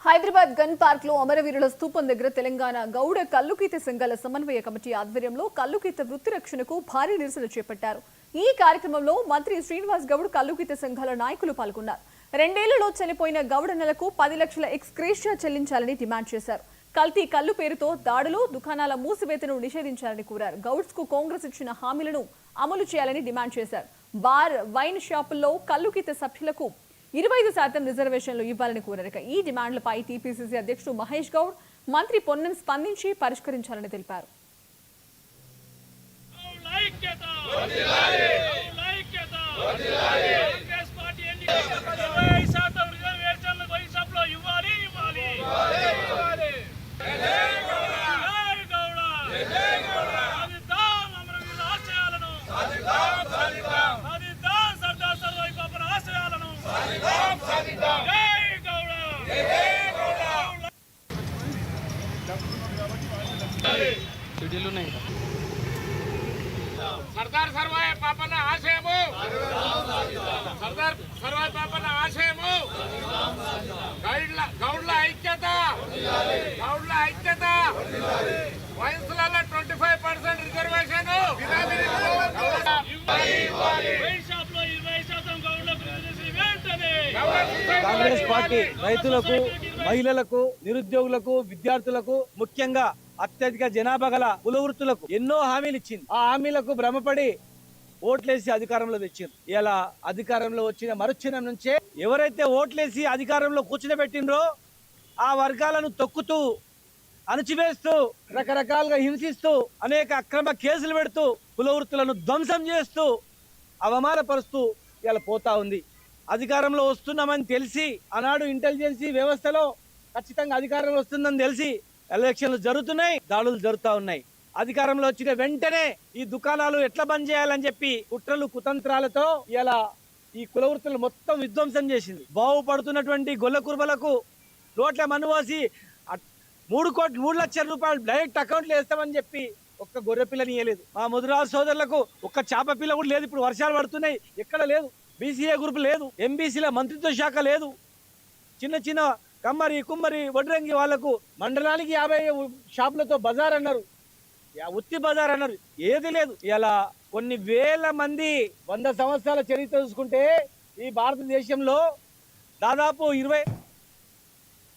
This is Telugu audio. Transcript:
హైదరాబాద్ గన్ పార్క్ లో అమరవీరుల స్తూపం దగ్గర తెలంగాణ గౌడ కల్లుకీత సంఘాల సమన్వయ కమిటీ ఆధ్వర్యంలో కల్లుకీత వృత్తి రక్షణకు భారీ నిరసన చేపట్టారు. ఈ కార్యక్రమంలో మంత్రి శ్రీనివాస్ గౌడ్ కల్లుకీత సంఘాల నాయకులు పాల్గొన్నారు. 2 ఏళ్లలో చనిపోయిన గౌడన్నలకు 10 లక్షల ఎక్స్గ్రేషియా చెల్లించాలని డిమాండ్ చేశారు. కల్తీ కల్లు పేరుతో దాడులు, దుకాణాల మూసివేతను నిషేధించాలని కోరారు. గౌడ్స్ కు కాంగ్రెస్ ఇచ్చిన హామీలను అమలు చేయాలని డిమాండ్ చేశారు. బార్, వైన్ షాపుల్లో కల్లుకీత సభ్యులకు 25% రిజర్వేషన్లు ఇవ్వాలని కోరారు. ఈ డిమాండ్లపై టీపీసీసీ అధ్యక్షుడు మహేష్ గౌడ్, మంత్రి పొన్నం స్పందించి పరిష్కరించాలని తెలిపారు. सरदार सर्वाय पापन आशयमु सरदार सर्वाय पापन आशयमु गौड्ల ఐక్యత వయసులలో 25% రిజర్వేషన్ కాంగ్రెస్ పార్టీ రైతులకు, మహిళలకు, నిరుద్యోగులకు, విద్యార్థులకు, ముఖ్యంగా అత్యధిక జనాభా గల కుల వృత్తులకు ఎన్నో హామీలు ఇచ్చింది. ఆ హామీలకు భ్రమపడి ఓట్లేసి అధికారంలో తెచ్చింది. ఇలా అధికారంలో వచ్చిన మరుక్షణం నుంచే ఎవరైతే ఓట్లేసి అధికారంలో కూర్చునిపెట్టినరో ఆ వర్గాలను తొక్కుతూ, అణచివేస్తూ, రకరకాలుగా హింసిస్తూ, అనేక అక్రమ కేసులు పెడుతూ, కుల వృత్తులను ధ్వంసం చేస్తూ, అవమానపరుస్తూ ఇలా పోతా ఉంది. అధికారంలో వస్తున్నామని తెలిసి, ఆనాడు ఇంటెలిజెన్సీ వ్యవస్థలో ఖచ్చితంగా అధికారంలో వస్తుందని తెలిసి ఎలక్షన్లు జరుగుతున్నాయి, దాడులు జరుగుతూ ఉన్నాయి. అధికారంలో వచ్చిన వెంటనే ఈ దుకాణాలు ఎట్లా బంద్ చేయాలని చెప్పి కుట్రలు, కుతంత్రాలతో ఇలా ఈ కుల వృత్తులు మొత్తం విధ్వంసం చేసింది. బాగుపడుతున్నటువంటి గొల్ల కుర్బలకు రోడ్ల మనువాసి 3 లక్షల రూపాయలు డైరెక్ట్ అకౌంట్లు వేస్తామని చెప్పి ఒక్క గొర్రె పిల్లని ఇవ్వలేదు. మా ముదిరాజు సోదరులకు ఒక్క చేప పిల్ల కూడా లేదు. ఇప్పుడు వర్షాలు పడుతున్నాయి, ఎక్కడ లేదు. బీసీఏ గ్రూప్ లేదు, ఎంబీసీల మంత్రిత్వ శాఖ లేదు. చిన్న చిన్న కమ్మరి, కుమ్మరి, వడ్రంగి వాళ్లకు మండలానికి 50 షాపులతో బజార్ అన్నారు, ఉత్తి బజార్ అన్నారు, ఏది లేదు. ఇలా కొన్ని వేల మంది 100 సంవత్సరాల చరిత్ర చూసుకుంటే ఈ భారతదేశంలో దాదాపు 20